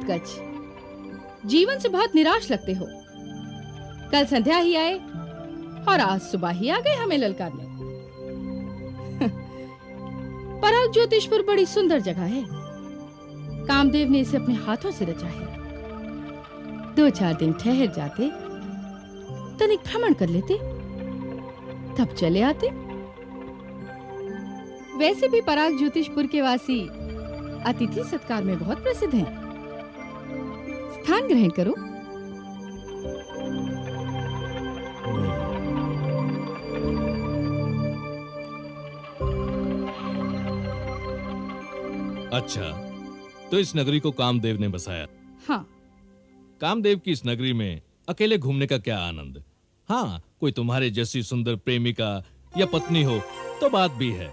घटोत्कच, जीवन से बहुत निराश लगते हो। कल संध्या ही आए और आज सुबह ही आ गए हमें ललकारने। पराग ज्योतिषपुर बड़ी सुंदर जगह है। कामदेव ने इसे अपने हाथों से रचा है। 2-4 दिन ठहर जाते, तनिक भ्रमण कर लेते, तब चले आते। वैसे भी पराग ज्योतिषपुर के वासी अतिथि सत्कार में बहुत प्रसिद्ध हैं। स्थान ग्रहण करो। अच्छा, तो इस नगरी को कामदेव ने बसाया? हाँ। कामदेव की इस नगरी में अकेले घूमने का क्या आनंद। हाँ, कोई तुम्हारे जैसी सुंदर प्रेमिका या पत्नी हो तो बात भी है।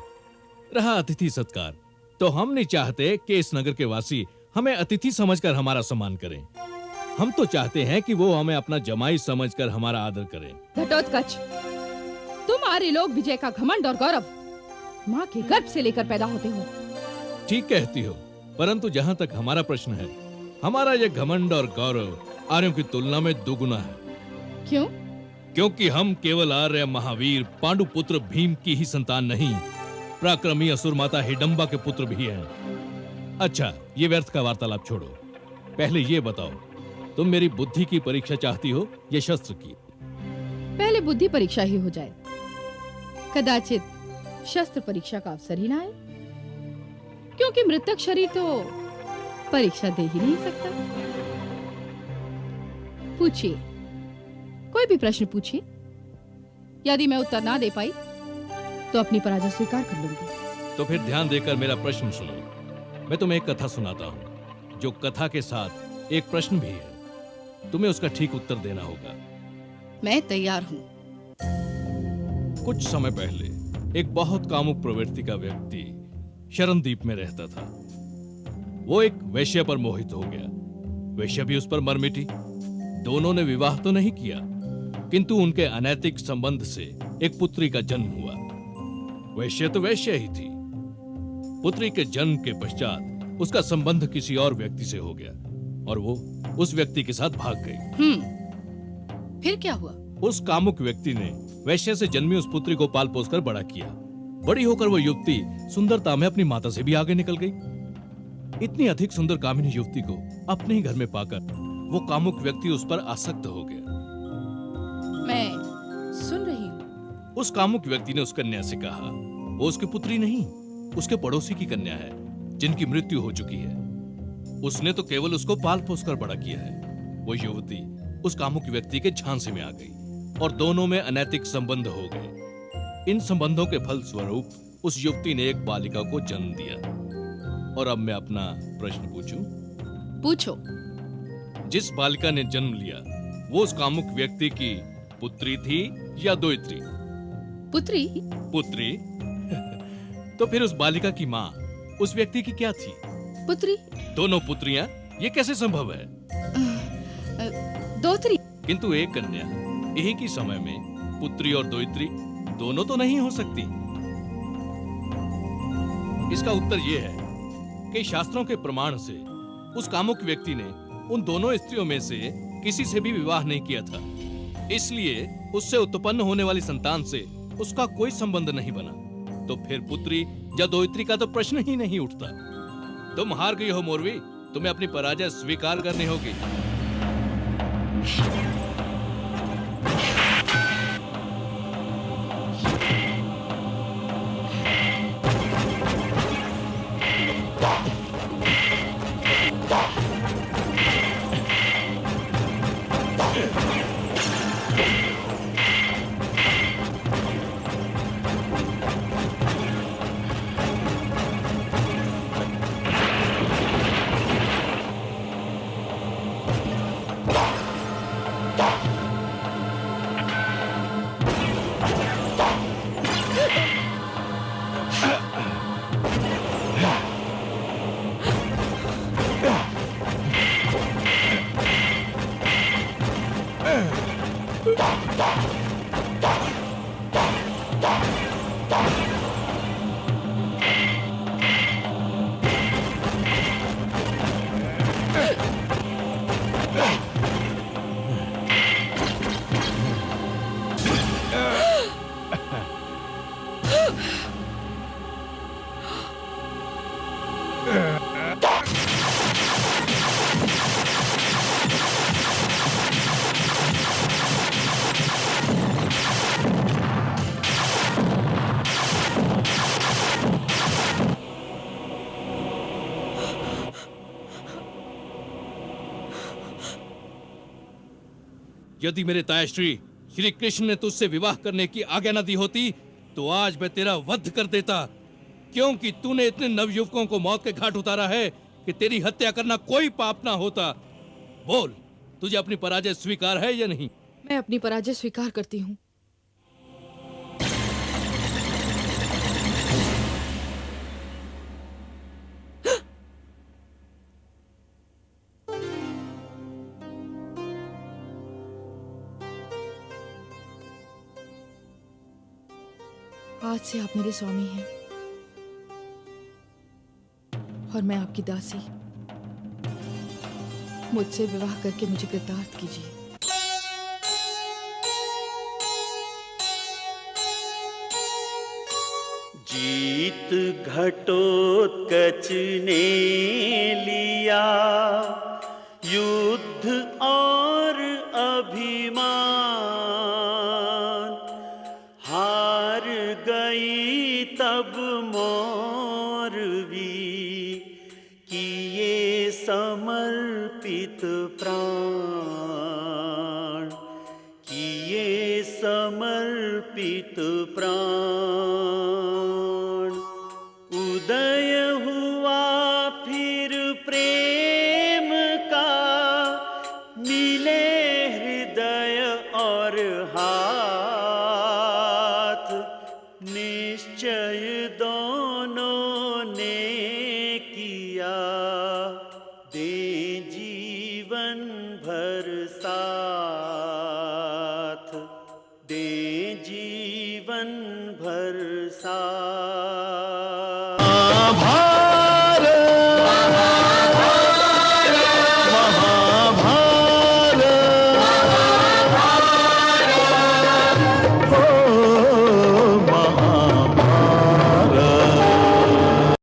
रहा अतिथि सत्कार, तो हम नहीं चाहते कि इस नगर के वासी हमें अतिथि समझकर हमारा सम्मान करें। हम तो चाहते हैं कि वो हमें अपना जमाई समझकर हमारा आदर करें। घटोत्कच, तुम्हारे लोग विजय का घमंड और गौरव माँ के गर्भ से लेकर पैदा होते हो। ठीक कहती हो, परंतु जहाँ तक हमारा प्रश्न है, हमारा यह घमंड और गौरव आर्यों की तुलना में दुगुना है। क्यों? क्योंकि हम केवल आर्य महावीर पांडुपुत्र भीम की ही संतान नहीं, पराक्रमी असुर माता हिडंबा के पुत्र भी हैं। अच्छा, ये व्यर्थ का वार्तालाप छोड़ो। पहले ये बताओ, तुम मेरी बुद्धि की परीक्षा चाहती हो या शस्त्र की? पहले बुद्धि परीक्षा ही हो जाए। कदाचित शस्त्र परीक्षा का अवसर ही ना आए, क्योंकि मृतक शरीर तो परीक्षा दे ही नहीं सकता। पूछिए, कोई भी प्रश्न पूछिए। यदि मैं उत्तर ना दे पाई तो अपनी पराजय स्वीकार कर लूंगी। तो फिर ध्यान देकर मेरा प्रश्न सुनो। मैं तुम्हें एक कथा सुनाता हूँ, जो कथा के साथ एक प्रश्न भी है। तुम्हें उसका ठीक उत्तर देना होगा। मैं तैयार हूँ। कुछ समय पहले एक बहुत कामुक प्रवृत्ति का व्यक्ति शरणद्वीप में रहता था। वो एक वैश्य पर मोहित हो गया। वैश्य भी उस पर मर मिटी। दोनों ने विवाह तो नहीं किया, किंतु उनके अनैतिक संबंध से एक पुत्री का जन्म हुआ। वैश्य तो वैश्य ही थी। पुत्री के जन्म के पश्चात उसका संबंध किसी और व्यक्ति से हो गया और वो उस व्यक्ति के साथ भाग गई। फिर क्या हुआ? उस कामुक व्यक्ति ने वैश्य से जन्मी उस पुत्री को पाल पोस कर बड़ा किया। बड़ी होकर वो युवती सुंदरता में अपनी माता से भी आगे निकल गई। इतनी अधिक सुंदर कामिनी युवती को अपने ही घर में पाकर वो कामुक व्यक्ति उस पर आसक्त हो गया। मैं सुन रही हूँ। उस कामुक व्यक्ति ने उस कन्या से कहा, वो उसकी पुत्री नहीं, उसके पड़ोसी की कन्या है, जिनकी मृत्यु हो चुकी है। उसने तो केवल उसको पाल पोस कर बड़ा किया है। वो युवती उस कामुक व्यक्ति के झांसे में आ गई और दोनों में अनैतिक संबंध हो गए। इन संबंधों के फल स्वरूप उस युवती ने एक बालिका को जन्म दिया। और अब मैं अपना प्रश्न पूछूं? पूछो। जिस बालिका ने जन्म लिया, वो उस कामुक व्यक्ति की पुत्री थी या दोहित्री? पुत्री। पुत्री? तो फिर उस बालिका की माँ उस व्यक्ति की क्या थी? पुत्री। दोनों पुत्रियां? ये कैसे संभव है? दोहत्री। किंतु एक कन्या एक ही समय में पुत्री और दोहित्री दोनों तो नहीं हो सकती। इसका उत्तर यह है कि शास्त्रों के प्रमाण से उस कामुक व्यक्ति ने उन दोनों स्त्रियों में से किसी से भी विवाह नहीं किया था। इसलिए उससे उत्पन्न होने वाली संतान से उसका कोई संबंध नहीं बना। तो फिर पुत्री या दोहित्री का तो प्रश्न ही नहीं उठता। तुम हार गई हो मोरवी, तुम्हें अपनी पराजय स्वीकार करनी होगी। यदि मेरे तायाश्री श्री कृष्ण ने तुझसे विवाह करने की आज्ञा न दी होती तो आज मैं तेरा वध कर देता, क्योंकि तूने इतने नवयुवकों को मौत के घाट उतारा है कि तेरी हत्या करना कोई पाप ना होता। बोल, तुझे अपनी पराजय स्वीकार है या नहीं? मैं अपनी पराजय स्वीकार करती हूँ। आज से आप मेरे स्वामी हैं और मैं आपकी दासी। मुझसे विवाह करके मुझे कृतार्थ कीजिए। जीत घटोत्कच ने लिया युद्ध और अभिमान, हार गई तब मोरवी किए समर्पित प्राण, किए समर्पित प्राण। उदय हुआ फिर प्रेम का, मिले हृदय और हाथ, निश्चय दोनों ने किया दे जीवन भर साथ।